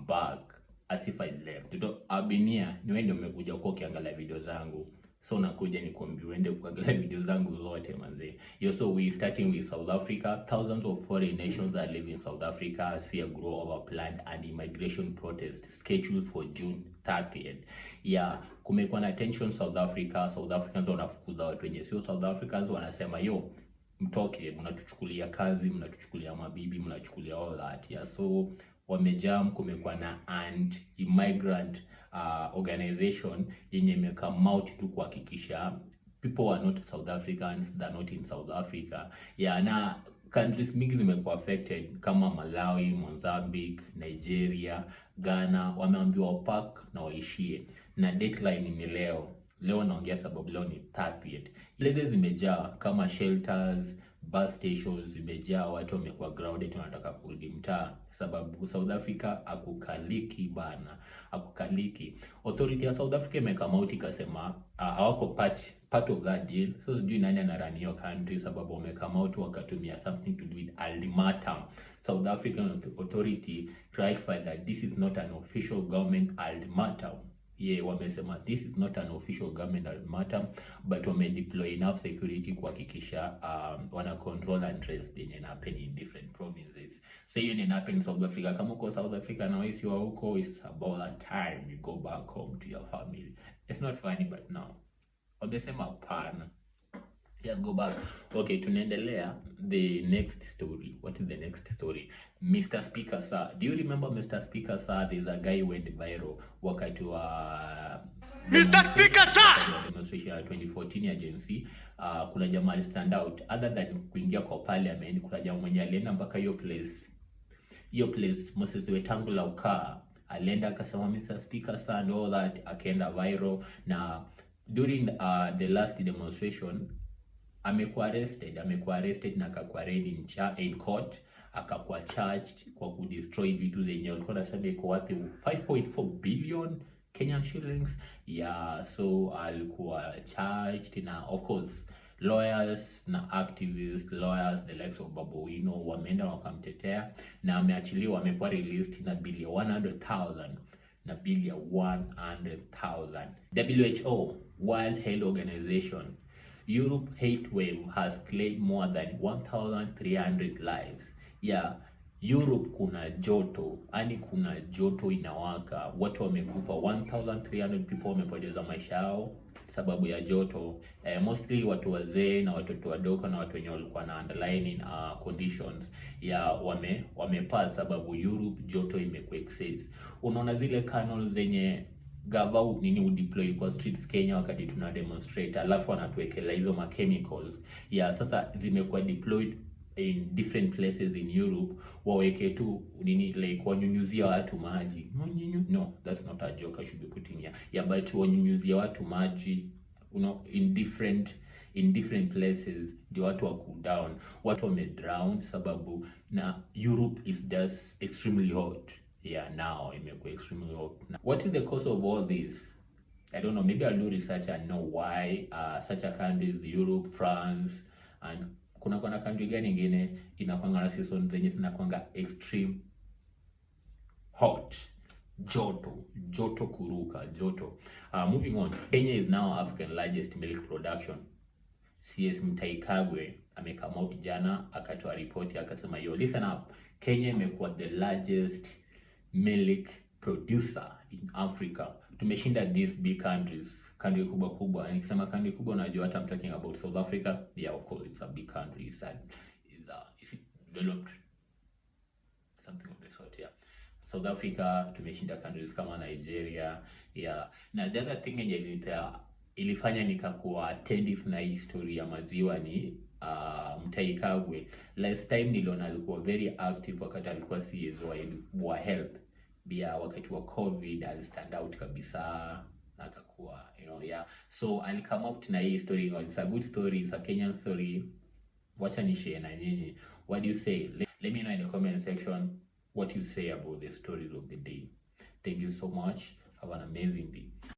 I'm back as if I left. I've been here, ni wewe ndio umekuja kwa ukiangalia video zangu. So nakuja nikwambie uende kuangalia video zangu zote manze. So we starting with South Africa. Thousands of foreign nations are leaving South Africa as fear grow over planned and immigration protest scheduled for June 30th. Kumekuwa na tension South Africa. South Africans wanafukuza watu wenye sio South Africans, wanasema mtoke, mnatuchukulia kazi, mnatuchukulia mabibi, mnachukulia all that. So wamejam. Kumekuwa na anti-immigrant organization yenye imekame out tu kuhakikisha people are not South Africans, they're not in South Africa. Na countries mingi zimekuwa affected kama Malawi, Mozambique, Nigeria, Ghana. Wameambiwa park na waishie, na deadline ni leo naongea sababu leo ni 30th. Places zimejaa kama shelters, bus stations zimejaa, watu wamekuwa grounded, wanataka kurudi mtaa sababu South Africa akukaliki bana, akukaliki. Authority ya South Africa imekama out ikasema hawako part of that deal. So sijui nani anarun hiyo country sababu wamekama out wakatumia something to do with ultimatum. South African authority clarified that this is not an official government ultimatum. Wamesema this is not an official government ultimatum, but deploy enough security kuhakikisha wana control and trace yenye happen in different provinces. So hiyo ni happen in South Africa. Kama uko South Africa na wewe si wa huko, it's about that time you go back home to your family. It's not funny, but now wamesema pana, just go back. Okay, tunaendelea. The next story. What is the next story? Mr. Speaker Sir. Do you remember Mr. Speaker Sir? There's a guy went viral wakati wa Mr. Speaker Sir demonstration ya 2014 ya Gen Z. Kuna jamaa stand out other than kuingia kwa parliament. Kuna jamaa mwenye alienda mpaka hiyo place Moses Wetangula ukaa, alienda akasema Mr. Speaker Sir and all that, akaenda viral. Na during the last demonstration amekuwa arrested na akakuwa arraigned in court, akakuwa charged kwa kudestroy vitu zenye walikuwa nasema iko worth 5.4 billion Kenyan shillings. So alikuwa charged, na of course lawyers na activists, lawyers the likes of Babu Owino wameenda wakamtetea na ameachiliwa. Amekuwa released na bill ya 100,000 na bill ya 100,000. WHO, World Health Organization, Europe hate wave has claimed more than 1,300 lives. Europe kuna joto, kuna joto inawaka. Watu wamekufa, 1,300 people wamepoteza maisha yao sababu ya joto. Mostly watu wazee na watoto wadogo na watu wenye walikuwa na underlying conditions wamepass sababu Europe joto imekuwa excess. Unaona zile canals zenye gavau udeploy kwa streets Kenya wakati tuna demonstrate, alafu wanatuwekelea hizo chemicals. Sasa zimekuwa deployed in different places in Europe. Waweke tu like wanyunyuzia watu maji. No, that's not a joke I should be putting here. But wanyunyuzia watu maji, in different places, ndio watu wa cool down. Watu wamedrown sababu na Europe is just extremely hot. Now imekuwa extremely hot. What is the cause of all this? I don't know. Maybe I'll do research and know why such a countries, Europe, France, and kuna country gani nyingine inakwanga na season zenye zinakwanga extreme hot, joto kuruka joto. Moving on. Kenya is now African largest milk production. CS Mutahi Kagwe amekama out jana akatoa report akasema listen up, Kenya imekuwa the largest milk producer in Africa. Tumeshinda these big countries, country kubwa. Nikisema country kubwa unajua hata I'm talking about South Africa. Of course it's a big country. Is it developed? Something of the sort, South Africa tumeshinda countries kama Nigeria. Na the other thing yenye ilifanya nikakuwa attentive na history ya maziwa ni Mutahi Kagwe. Last time niliona alikuwa very active wakati alikuwa CS wa health. Wakati wa COVID alistand out kabisa, akakuwa so alikame up na hii story. It's a good story, it's a Kenyan story. Wacha ni share na nyinyi. What do you say? Let me know in the comment section what you say about the stories of the day. Thank you so much. Have an amazing day.